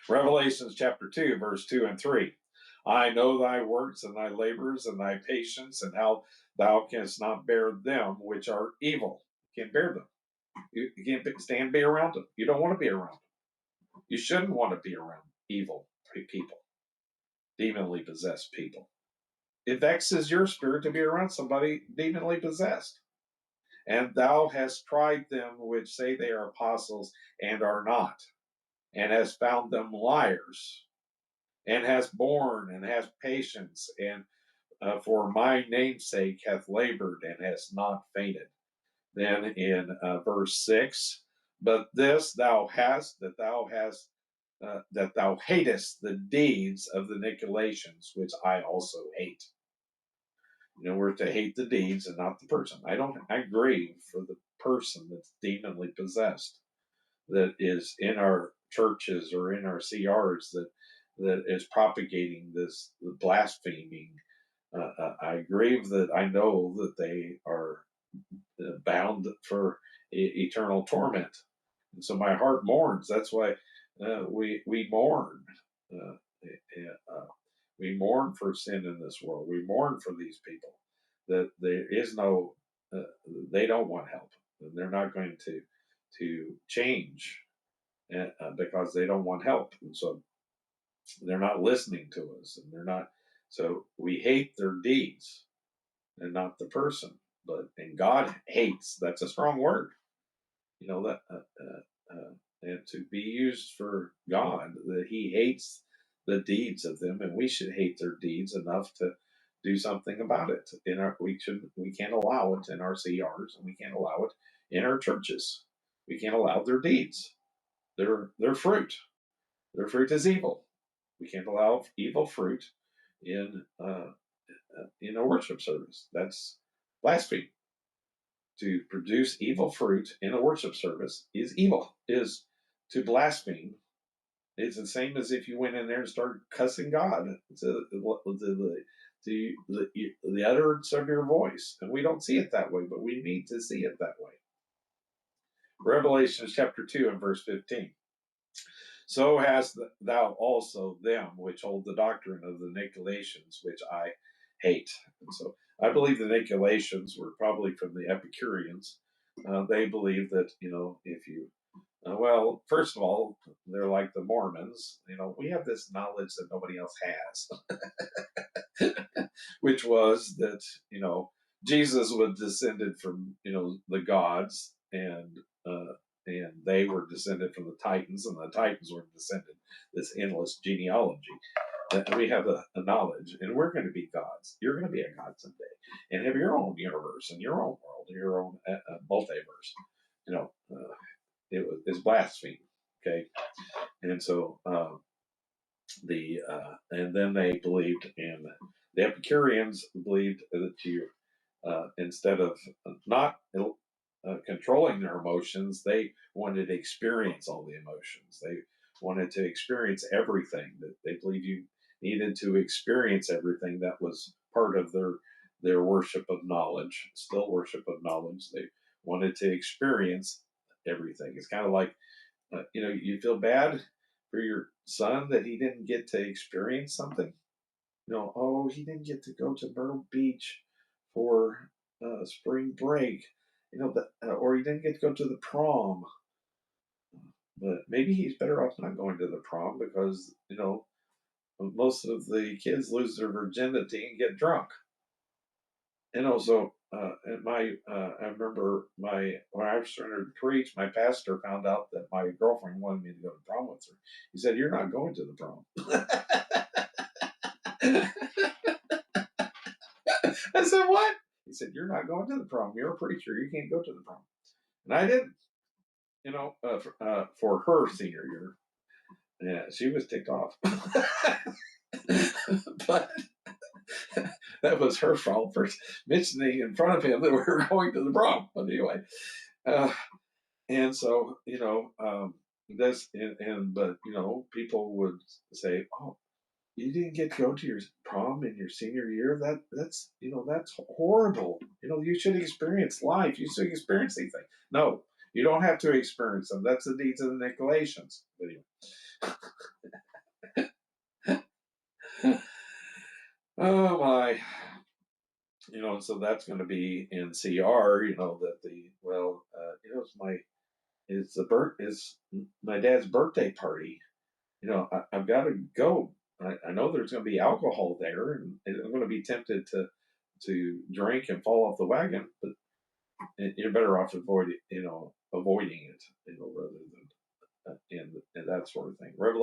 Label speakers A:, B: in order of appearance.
A: Revelations chapter 2, verse 2 and 3. I know thy works and thy labors and thy patience, and how thou canst not bear them which are evil. You can't bear them. You can't be around them. You don't want to be around them. You shouldn't want to be around evil people, demonly possessed people. It vexes your spirit to be around somebody demonly possessed. And thou hast tried them which say they are apostles and are not, and hast found them liars, and hast borne and hast patience, and for my name's sake hath labored and has not fainted. Then in verse 6, but this thou hast, that thou hatest the deeds of the Nicolaitans, which I also hate. We're to hate the deeds and not the person. I grieve for the person that's demonly possessed, that is in our churches or in our CRs, that is propagating this blaspheming. I grieve that I know that they are bound for eternal torment, and so my heart mourns. That's why we mourn. We mourn for sin in this world. We mourn for these people. That there is no, they don't want help, and they're not going to change because they don't want help, and so they're not listening to us, and they're not. So we hate their deeds, and not the person. And God hates. That's a strong word. That and to be used for God, that He hates the deeds of them, and we should hate their deeds enough to do something about it. We can't allow it in our CRs, and we can't allow it in our churches. We can't allow their deeds. Their fruit. Their fruit is evil. We can't allow evil fruit in a worship service. That's blasphemy. To produce evil fruit in a worship service is evil. Is to blaspheme. It's the same as if you went in there and started cussing God to the utterance of your voice. And we don't see it that way, but we need to see it that way. Revelation chapter 2 and verse 15. So hast thou also them which hold the doctrine of the Nicolaitans, which I hate. And so I believe the Nicolaitans were probably from the Epicureans. They believe that, if you well, first of all, they're like the Mormons. We have this knowledge that nobody else has, which was that, Jesus was descended from, the gods, and they were descended from the Titans, and the Titans were descended, this endless genealogy. We have a knowledge, and we're going to be gods. You're going to be a god someday, and have your own universe, and your own world, and your own multiverse. It's blasphemy. Okay, and so and then they believed in the Epicureans believed that you instead of not controlling their emotions, they wanted to experience all the emotions. They wanted to experience everything. That they believed you needed to experience everything. That was part of their worship of knowledge. Still worship of knowledge. They wanted to experience everything. It's kind of like you feel bad for your son that he didn't get to experience something. Oh, he didn't get to go to Myrtle Beach for spring break. Or he didn't get to go to the prom. But maybe he's better off not going to the prom because most of the kids lose their virginity and get drunk. And also, I remember when I started to preach, my pastor found out that my girlfriend wanted me to go to prom with her. He said, "You're not going to the prom." I said, "What?" He said, "You're not going to the prom. You're a preacher. You can't go to the prom." And I didn't, for her senior year. Yeah, she was ticked off. But that was her fault for mentioning in front of him that we were going to the prom. But anyway, and so but people would say, "Oh, you didn't get to go to your prom in your senior year. That's horrible. You should experience life. You should experience these things." No, you don't have to experience them. That's the deeds of the Nicolaitans. Anyway. Oh my, so that's going to be in CR. That it's my dad's birthday party. I've got to go. I know there's going to be alcohol there, and I'm going to be tempted to drink and fall off the wagon. But you're better off avoiding it, rather than and that sort of thing.